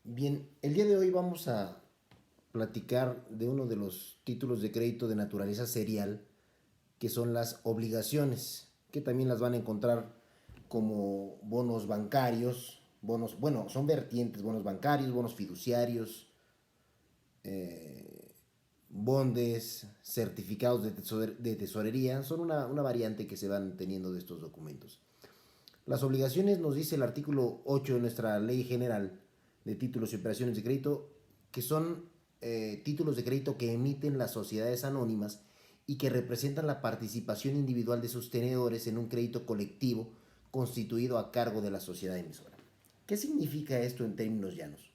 Bien, el día de hoy vamos a platicar de uno de los títulos de crédito de naturaleza serial, que son las obligaciones, que también las van a encontrar como bonos bancarios, bonos, bueno, son vertientes, bonos bancarios, bonos fiduciarios, bondes, certificados de tesorería, son una variante que se van teniendo de estos documentos. Las obligaciones nos dice el artículo 8 de nuestra Ley General de Títulos y Operaciones de Crédito, que son títulos de crédito que emiten las sociedades anónimas y que representan la participación individual de sus tenedores en un crédito colectivo constituido a cargo de la sociedad emisora. ¿Qué significa esto en términos llanos?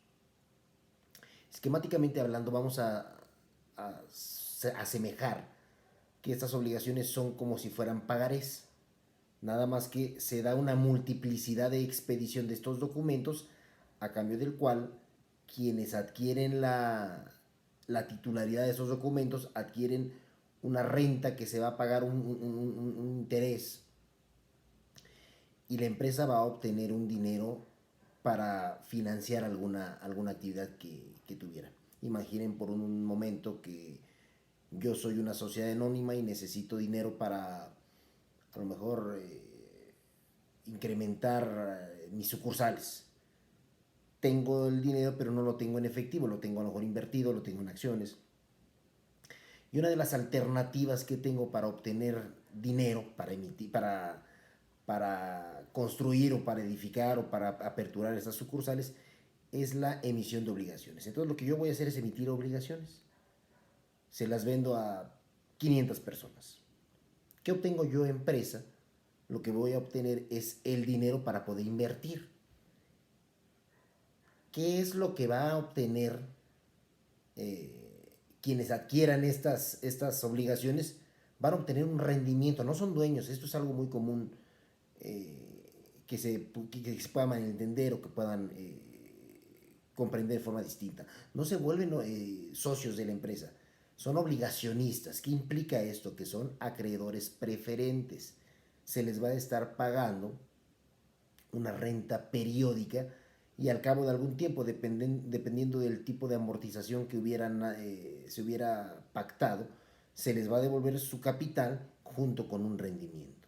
Esquemáticamente hablando, vamos a asemejar que estas obligaciones son como si fueran pagarés. Nada más que se da una multiplicidad de expedición de estos documentos, a cambio del cual quienes adquieren la titularidad de esos documentos adquieren una renta que se va a pagar un interés, y la empresa va a obtener un dinero para financiar alguna actividad que tuviera. Imaginen por un momento que yo soy una sociedad anónima y necesito dinero para a lo mejor incrementar mis sucursales. Tengo el dinero, pero no lo tengo en efectivo, lo tengo a lo mejor invertido, lo tengo en acciones. Y una de las alternativas que tengo para obtener dinero, para emitir, para construir o para edificar o para aperturar estas sucursales, es la emisión de obligaciones. Entonces lo que yo voy a hacer es emitir obligaciones. Se las vendo a 500 personas. ¿Qué obtengo yo, empresa? Lo que voy a obtener es el dinero para poder invertir. ¿Qué es lo que va a obtener quienes adquieran estas obligaciones? Van a obtener un rendimiento, no son dueños, esto es algo muy común, que se puedan entender o que puedan comprender de forma distinta. No se vuelven socios de la empresa, son obligacionistas. ¿Qué implica esto? Que son acreedores preferentes. Se les va a estar pagando una renta periódica, y al cabo de algún tiempo, dependiendo del tipo de amortización que se hubiera pactado, se les va a devolver su capital junto con un rendimiento.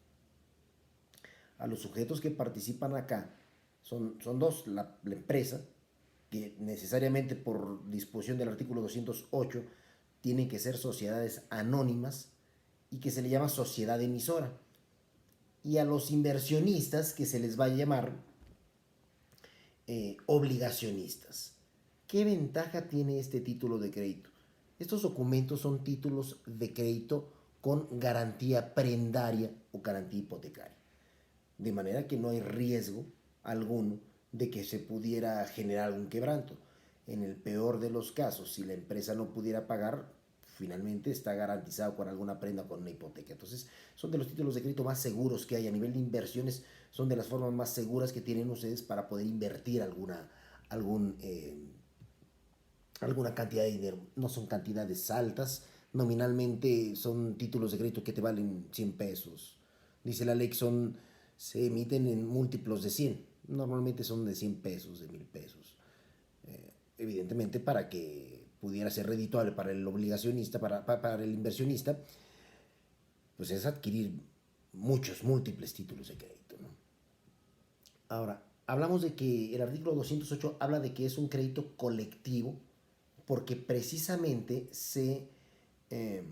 A los sujetos que participan acá son dos: la empresa, que necesariamente por disposición del artículo 208 tienen que ser sociedades anónimas y que se le llama sociedad emisora, y a los inversionistas, que se les va a llamar obligacionistas. ¿Qué ventaja tiene este título de crédito? Estos documentos son títulos de crédito con garantía prendaria o garantía hipotecaria, de manera que no hay riesgo alguno de que se pudiera generar algún quebranto. En el peor de los casos, si la empresa no pudiera pagar, finalmente está garantizado con alguna prenda o con una hipoteca. Entonces, son de los títulos de crédito más seguros que hay a nivel de inversiones. Son de las formas más seguras que tienen ustedes para poder invertir algún, alguna cantidad de dinero. No son cantidades altas, nominalmente son títulos de crédito que te valen 100 pesos. Dice la ley que se emiten en múltiplos de 100. Normalmente son de 100 pesos, de 1000 pesos. Evidentemente, para que pudiera ser redituable para el obligacionista, para el inversionista, pues es adquirir muchos, múltiples títulos de crédito, ¿no? Ahora, hablamos de que el artículo 208 habla de que es un crédito colectivo, porque precisamente eh,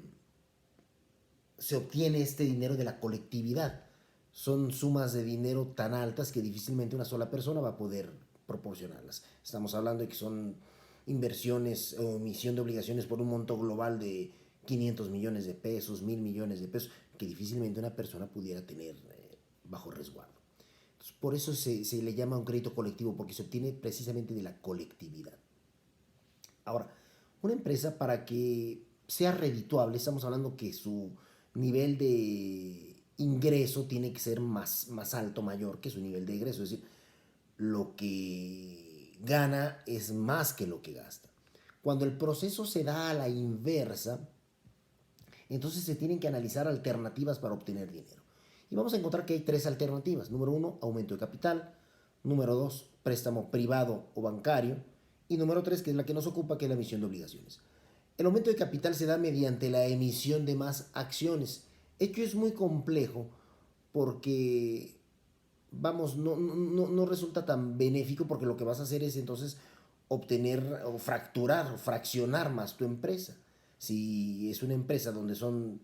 se obtiene este dinero de la colectividad. Son sumas de dinero tan altas que difícilmente una sola persona va a poder proporcionarlas. Estamos hablando de que son inversiones o emisión de obligaciones por un monto global de 500 millones de pesos, 1000 millones de pesos, que difícilmente una persona pudiera tener bajo resguardo. Entonces, por eso se le llama un crédito colectivo, porque se obtiene precisamente de la colectividad. Ahora, una empresa, para que sea redituable, estamos hablando que su nivel de ingreso tiene que ser más alto, mayor que su nivel de egreso. Es decir, lo que gana es más que lo que gasta. Cuando el proceso se da a la inversa, entonces se tienen que analizar alternativas para obtener dinero. Y vamos a encontrar que hay tres alternativas. Número uno, aumento de capital. Número dos, préstamo privado o bancario. Y número 3, que es la que nos ocupa, que es la emisión de obligaciones. El aumento de capital se da mediante la emisión de más acciones. Hecho es muy complejo porque, vamos, no resulta tan benéfico porque lo que vas a hacer es entonces obtener o fracturar o fraccionar más tu empresa. Si es una empresa donde son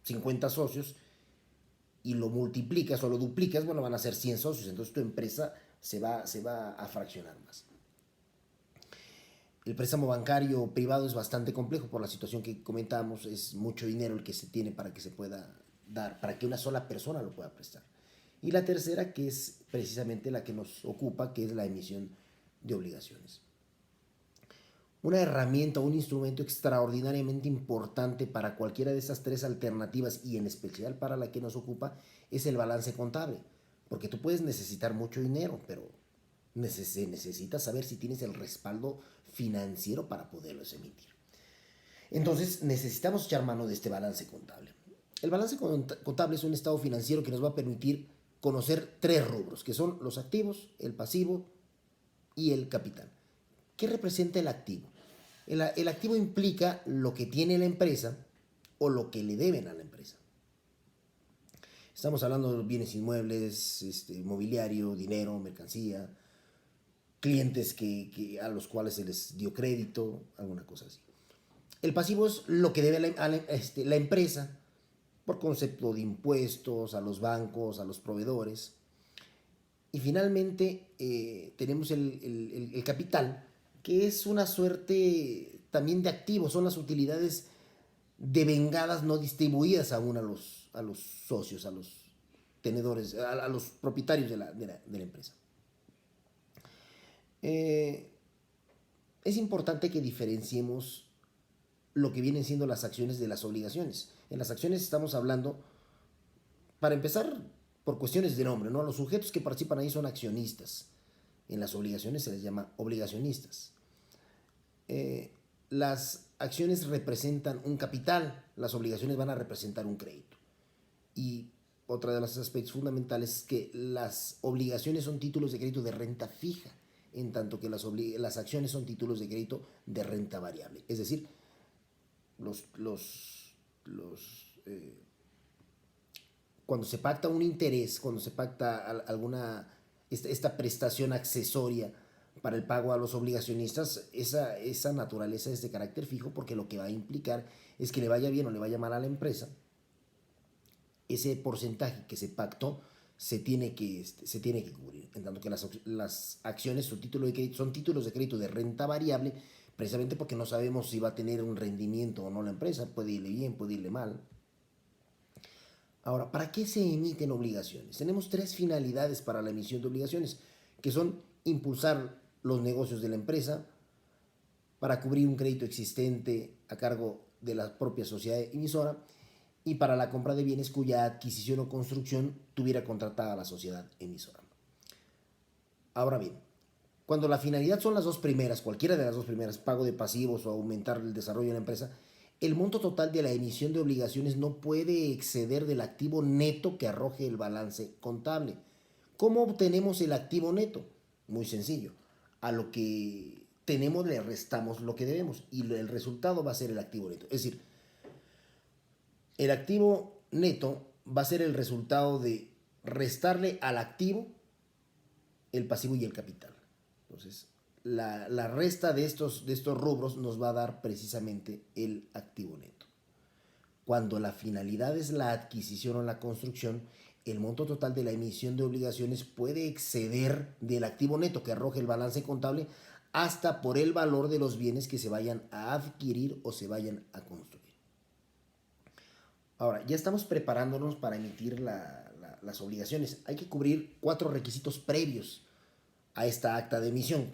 50 socios y lo multiplicas o lo duplicas, bueno, van a ser 100 socios, entonces tu empresa se va a fraccionar más. El préstamo bancario privado es bastante complejo por la situación que comentábamos, es mucho dinero el que se tiene para que se pueda dar, para que una sola persona lo pueda prestar. Y la tercera, que es precisamente la que nos ocupa, que es la emisión de obligaciones. Una herramienta, un instrumento extraordinariamente importante para cualquiera de estas tres alternativas y en especial para la que nos ocupa es el balance contable, porque tú puedes necesitar mucho dinero, pero se necesita saber si tienes el respaldo financiero para poderlos emitir. Entonces necesitamos echar mano de este balance contable. El balance contable es un estado financiero que nos va a permitir conocer tres rubros, que son los activos, el pasivo y el capital. ¿Qué representa el activo? El activo implica lo que tiene la empresa o lo que le deben a la empresa. Estamos hablando de bienes inmuebles, mobiliario, dinero, mercancía, clientes a los cuales se les dio crédito, alguna cosa así. El pasivo es lo que debe la empresa por concepto de impuestos, a los bancos, a los proveedores. Y finalmente tenemos el capital, que es una suerte también de activos, son las utilidades devengadas no distribuidas aún a los socios, a los tenedores, a los propietarios de la empresa. Es importante que diferenciemos lo que vienen siendo las acciones de las obligaciones. En las acciones estamos hablando, para empezar, por cuestiones de nombre, ¿no? Los sujetos que participan ahí son accionistas. En las obligaciones se les llama obligacionistas. Las acciones representan un capital, las obligaciones van a representar un crédito. Y otro de los aspectos fundamentales es que las obligaciones son títulos de crédito de renta fija, en tanto que las acciones son títulos de crédito de renta variable. Es decir, cuando se pacta un interés, cuando se pacta esta prestación accesoria para el pago a los obligacionistas, esa naturaleza es de carácter fijo porque lo que va a implicar es que le vaya bien o le vaya mal a la empresa, ese porcentaje que se pactó se tiene que cubrir. En tanto que las acciones son títulos de crédito de renta variable, precisamente porque no sabemos si va a tener un rendimiento o no la empresa, puede irle bien, puede irle mal. Ahora, ¿para qué se emiten obligaciones? Tenemos tres finalidades para la emisión de obligaciones, que son impulsar los negocios de la empresa, para cubrir un crédito existente a cargo de la propia sociedad emisora y para la compra de bienes cuya adquisición o construcción tuviera contratada la sociedad emisora. Ahora bien, cuando la finalidad son las dos primeras, cualquiera de las dos primeras, pago de pasivos o aumentar el desarrollo de la empresa, el monto total de la emisión de obligaciones no puede exceder del activo neto que arroje el balance contable. ¿Cómo obtenemos el activo neto? Muy sencillo. A lo que tenemos le restamos lo que debemos y el resultado va a ser el activo neto. Es decir, el activo neto va a ser el resultado de restarle al activo el pasivo y el capital. Entonces, la resta de estos rubros nos va a dar precisamente el activo neto. Cuando la finalidad es la adquisición o la construcción, el monto total de la emisión de obligaciones puede exceder del activo neto que arroje el balance contable hasta por el valor de los bienes que se vayan a adquirir o se vayan a construir. Ahora, ya estamos preparándonos para emitir las obligaciones. Hay que cubrir 4 requisitos previos a esta acta de emisión,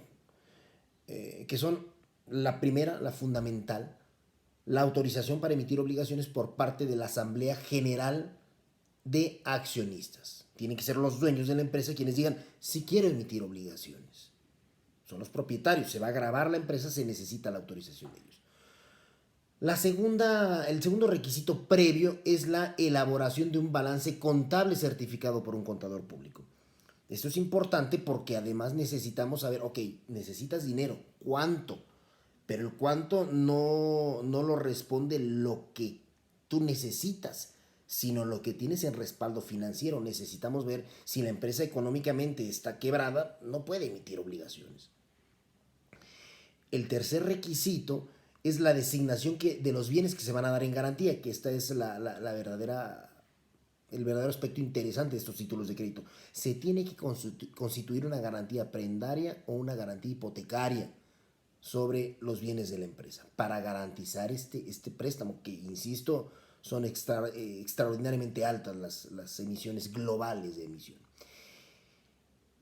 que son la primera, la fundamental, la autorización para emitir obligaciones por parte de la Asamblea General de Accionistas. Tienen que ser los dueños de la empresa quienes digan, si quiero emitir obligaciones. Son los propietarios, se va a grabar la empresa, se necesita la autorización de ellos. El segundo requisito previo es la elaboración de un balance contable certificado por un contador público. Esto es importante porque además necesitamos saber, ok, necesitas dinero, ¿cuánto? Pero el cuánto no lo responde lo que tú necesitas, sino lo que tienes en respaldo financiero. Necesitamos ver si la empresa económicamente está quebrada, no puede emitir obligaciones. El tercer requisito es la designación de los bienes que se van a dar en garantía, que esta es el verdadero aspecto interesante de estos títulos de crédito. Se tiene que constituir una garantía prendaria o una garantía hipotecaria sobre los bienes de la empresa para garantizar este préstamo, que insisto, son extraordinariamente altas las emisiones globales de emisión.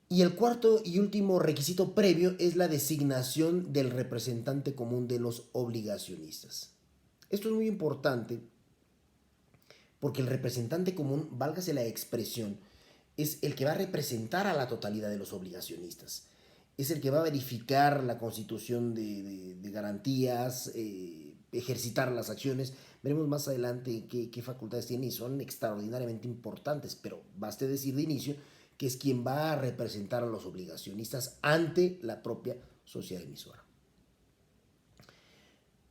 Y el cuarto y último requisito previo es la designación del representante común de los obligacionistas. Esto es muy importante porque el representante común, válgase la expresión, es el que va a representar a la totalidad de los obligacionistas. Es el que va a verificar la constitución de garantías, ejercitar las acciones. Veremos más adelante qué facultades tiene y son extraordinariamente importantes, pero baste decir de inicio que es quien va a representar a los obligacionistas ante la propia sociedad emisora.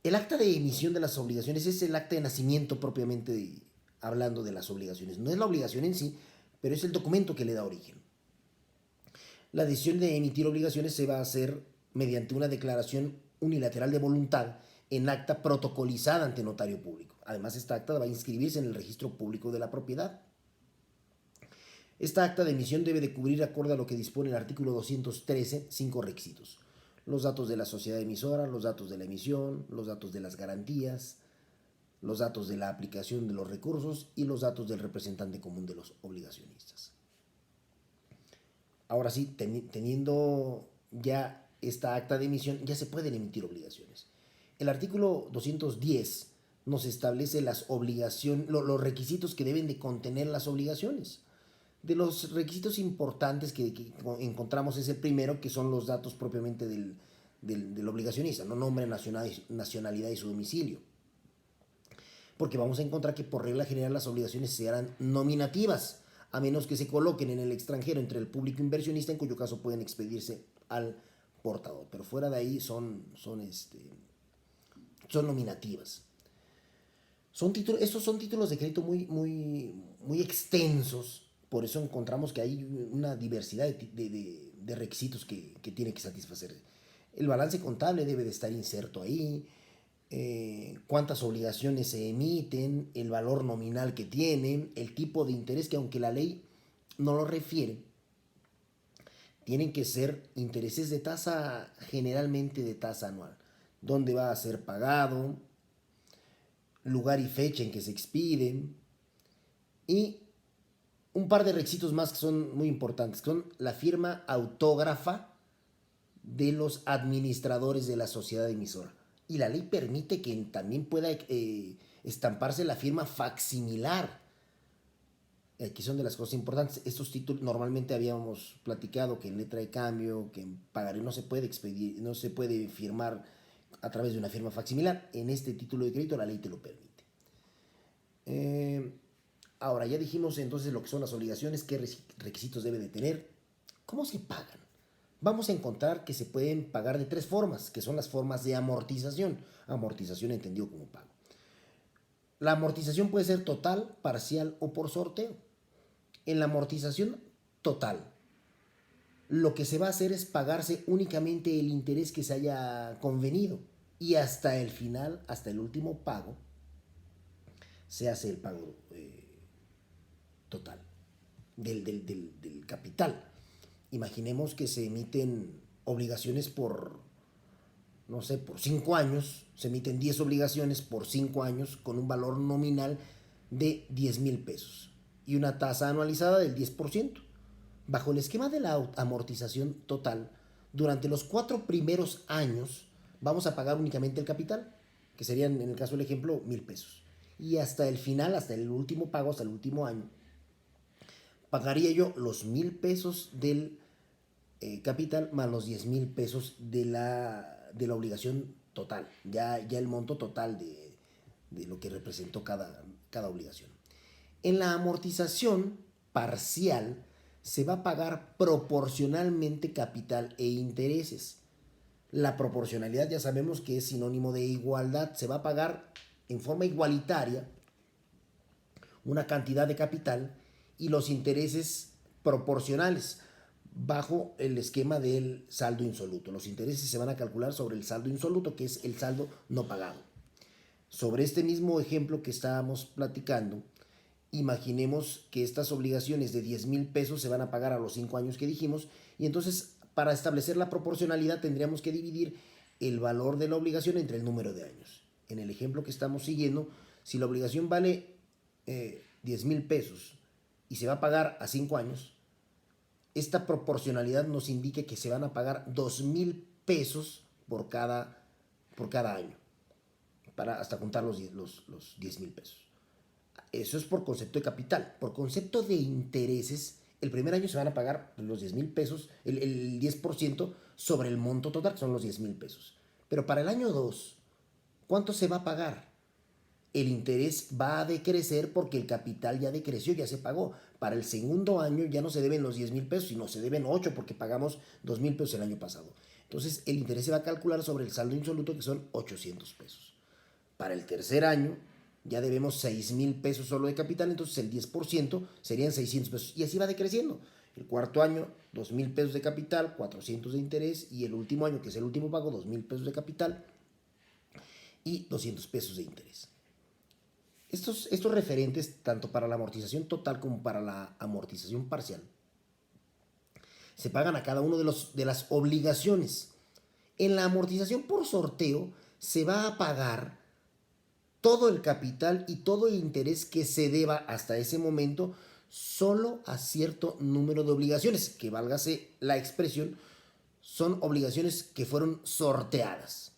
El acta de emisión de las obligaciones es el acta de nacimiento propiamente hablando de las obligaciones. No es la obligación en sí, pero es el documento que le da origen. La decisión de emitir obligaciones se va a hacer mediante una declaración unilateral de voluntad en acta protocolizada ante notario público. Además, esta acta va a inscribirse en el registro público de la propiedad. Esta acta de emisión debe de cubrir, acorde a lo que dispone el artículo 213, 5 requisitos: los datos de la sociedad emisora, los datos de la emisión, los datos de las garantías, los datos de la aplicación de los recursos y los datos del representante común de los obligacionistas. Ahora sí, teniendo ya esta acta de emisión, ya se pueden emitir obligaciones. El artículo 210 nos establece los requisitos que deben de contener las obligaciones. De los requisitos importantes que encontramos es el primero, que son los datos propiamente del obligacionista, no nombre, nacionalidad y su domicilio. Porque vamos a encontrar que por regla general las obligaciones serán nominativas, a menos que se coloquen en el extranjero entre el público inversionista, en cuyo caso pueden expedirse al portador. Pero fuera de ahí son nominativas. Estos son títulos de crédito muy extensos. Por eso encontramos que hay una diversidad de requisitos que tiene que satisfacer. El balance contable debe de estar inserto ahí, cuántas obligaciones se emiten, el valor nominal que tienen, el tipo de interés, que aunque la ley no lo refiere, tienen que ser intereses de tasa, generalmente de tasa anual, dónde va a ser pagado, lugar y fecha en que se expiden, y un par de requisitos más que son muy importantes, que son la firma autógrafa de los administradores de la sociedad emisora. Y la ley permite que también pueda estamparse la firma facsimilar. Aquí son de las cosas importantes. Estos títulos normalmente habíamos platicado que en letra de cambio, que en pagaré no se puede expedir, no se puede firmar a través de una firma facsimilar. En este título de crédito la ley te lo permite. Ahora, ya dijimos entonces lo que son las obligaciones, qué requisitos debe de tener, cómo se pagan. Vamos a encontrar que se pueden pagar de 3 formas, que son las formas de amortización. Amortización entendido como pago. La amortización puede ser total, parcial o por sorteo. En la amortización total, lo que se va a hacer es pagarse únicamente el interés que se haya convenido, y hasta el final, hasta el último pago, se hace el pago total del capital. Imaginemos que se emiten obligaciones por 5 años, se emiten 10 obligaciones por 5 años con un valor nominal de 10,000 pesos y una tasa anualizada del 10%. Bajo el esquema de la amortización total, durante los 4 primeros años vamos a pagar únicamente el capital, que serían, en el caso del ejemplo, 1,000 pesos. Y hasta el final, hasta el último pago, hasta el último año, pagaría yo los 1,000 pesos del capital más los 10,000 pesos de la obligación total. Ya el monto total de lo que representó cada obligación. En la amortización parcial se va a pagar proporcionalmente capital e intereses. La proporcionalidad ya sabemos que es sinónimo de igualdad. Se va a pagar en forma igualitaria una cantidad de capital y los intereses proporcionales bajo el esquema del saldo insoluto. Los intereses se van a calcular sobre el saldo insoluto, que es el saldo no pagado. Sobre este mismo ejemplo que estábamos platicando, imaginemos que estas obligaciones de 10,000 pesos se van a pagar a los 5 años que dijimos, y entonces para establecer la proporcionalidad tendríamos que dividir el valor de la obligación entre el número de años. En el ejemplo que estamos siguiendo, si la obligación vale 10,000 pesos y se va a pagar a 5 años, esta proporcionalidad nos indica que se van a pagar 2,000 pesos por cada año, para hasta contar los 10,000 pesos. Eso es por concepto de capital. Por concepto de intereses, el primer año se van a pagar los 10,000 pesos, el 10% sobre el monto total, que son los 10,000 pesos. Pero para el año 2, ¿cuánto se va a pagar? El interés va a decrecer porque el capital ya decreció, ya se pagó. Para el segundo año ya no se deben los 10,000 pesos, sino se deben 8 porque pagamos 2,000 pesos el año pasado. Entonces el interés se va a calcular sobre el saldo insoluto, que son 800 pesos. Para el tercer año ya debemos 6,000 pesos solo de capital, entonces el 10% serían 600 pesos y así va decreciendo. El cuarto año, 2,000 pesos de capital, 400 de interés, y el último año, que es el último pago, 2,000 pesos de capital y 200 pesos de interés. Estos referentes, tanto para la amortización total como para la amortización parcial, se pagan a cada uno de las obligaciones. En la amortización por sorteo se va a pagar todo el capital y todo el interés que se deba hasta ese momento solo a cierto número de obligaciones, que válgase la expresión, son obligaciones que fueron sorteadas,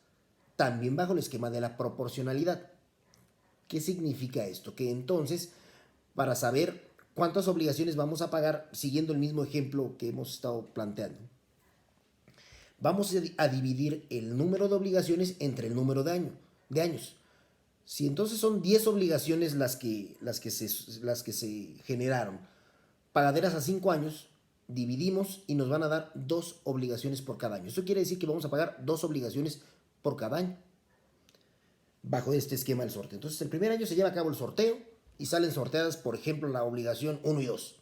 también bajo el esquema de la proporcionalidad. ¿Qué significa esto? Que entonces, para saber cuántas obligaciones vamos a pagar, siguiendo el mismo ejemplo que hemos estado planteando, vamos a dividir el número de obligaciones entre el número de años. Si entonces son 10 obligaciones las que se generaron, pagaderas a 5 años, dividimos y nos van a dar 2 obligaciones por cada año. Eso quiere decir que vamos a pagar 2 obligaciones por cada año, bajo este esquema del sorteo. Entonces el primer año se lleva a cabo el sorteo y salen sorteadas, por ejemplo, la obligación 1 y 2.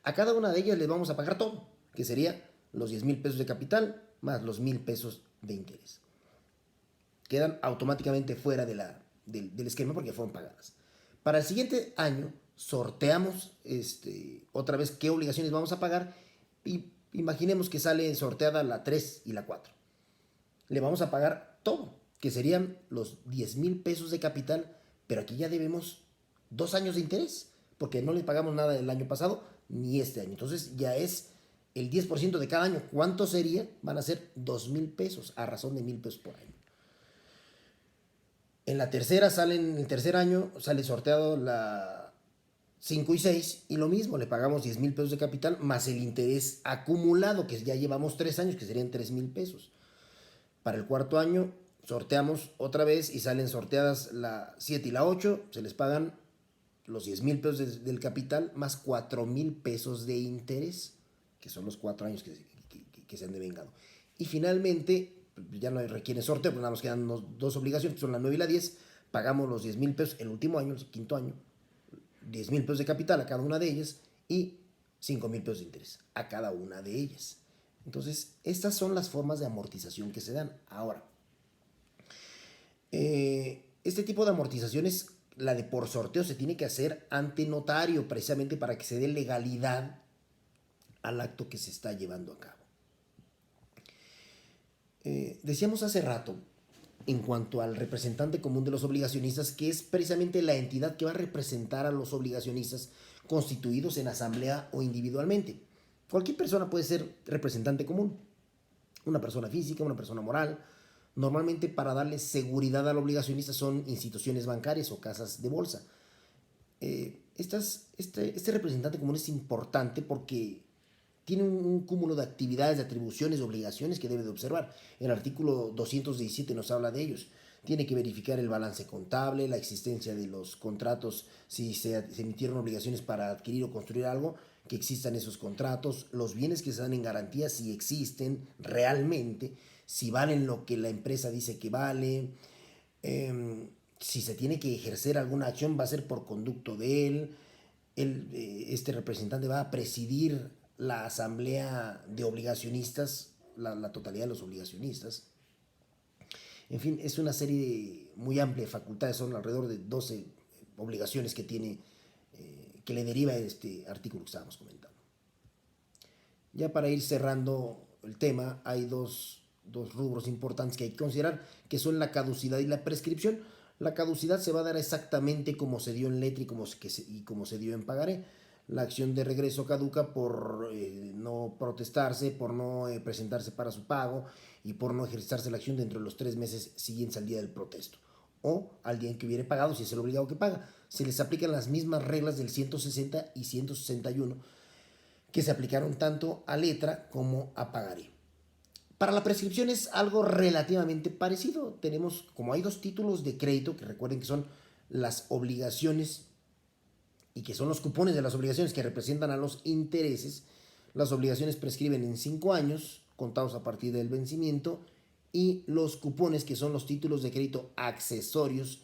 A cada una de ellas les vamos a pagar todo, que sería los 10,000 pesos de capital más los 1,000 pesos de interés. Quedan automáticamente fuera del esquema porque fueron pagadas. Para el siguiente año sorteamos otra vez qué obligaciones vamos a pagar, y imaginemos que sale sorteada la 3 y la 4. Le vamos a pagar todo, que serían los 10,000 pesos de capital, pero aquí ya debemos 2 años de interés, porque no le pagamos nada del año pasado ni este año. Entonces ya es el 10% de cada año. ¿Cuánto sería? Van a ser 2,000 pesos a razón de 1,000 pesos por año. En el tercer año sale sorteado la 5 y 6 y lo mismo, le pagamos 10,000 pesos de capital más el interés acumulado, que ya llevamos 3 años, que serían 3,000 pesos. Para el cuarto año sorteamos otra vez y salen sorteadas la 7 y la 8, se les pagan los 10,000 pesos del capital más 4,000 pesos de interés, que son los 4 años que se han devengado. Y finalmente, ya no requiere sorteo, pues nada más quedan 2 obligaciones, que son la 9 y la 10, pagamos los 10,000 pesos el último año, el quinto año, 10,000 pesos de capital a cada una de ellas y 5,000 pesos de interés a cada una de ellas. Entonces, estas son las formas de amortización que se dan. Ahora, este tipo de amortizaciones, la de por sorteo, se tiene que hacer ante notario, precisamente para que se dé legalidad al acto que se está llevando a cabo. Decíamos hace rato, en cuanto al representante común de los obligacionistas, que es precisamente la entidad que va a representar a los obligacionistas constituidos en asamblea o individualmente. Cualquier persona puede ser representante común, una persona física, una persona moral. Normalmente, para darle seguridad al obligacionista, son instituciones bancarias o casas de bolsa. Este representante común es importante porque tiene un cúmulo de actividades, de atribuciones, de obligaciones que debe de observar. El artículo 217 nos habla de ellos. Tiene que verificar el balance contable, la existencia de los contratos, si se emitieron obligaciones para adquirir o construir algo, que existan esos contratos, los bienes que se dan en garantía si existen realmente, si valen lo que la empresa dice que vale, si se tiene que ejercer alguna acción va a ser por conducto de él, este representante va a presidir la asamblea de obligacionistas, la totalidad de los obligacionistas. En fin, es una serie muy amplia de facultades, son alrededor de 12 obligaciones que tiene, que le deriva este artículo que estábamos comentando. Ya para ir cerrando el tema, hay dos rubros importantes que hay que considerar, que son la caducidad y la prescripción. La caducidad se va a dar exactamente como se dio en letra y como se dio en pagaré. La acción de regreso caduca por no protestarse, por no presentarse para su pago y por no ejercitarse la acción dentro de los 3 meses siguientes al día del protesto o al día en que hubiere pagado, si es el obligado que paga. Se les aplican las mismas reglas del 160 y 161 que se aplicaron tanto a letra como a pagaré. Para la prescripción es algo relativamente parecido. Tenemos, como hay dos títulos de crédito, que recuerden que son las obligaciones y que son los cupones de las obligaciones que representan a los intereses, las obligaciones prescriben en 5 años, contados a partir del vencimiento, y los cupones, que son los títulos de crédito accesorios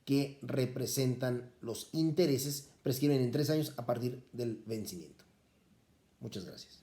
que representan los intereses, prescriben en 3 años a partir del vencimiento. Muchas gracias.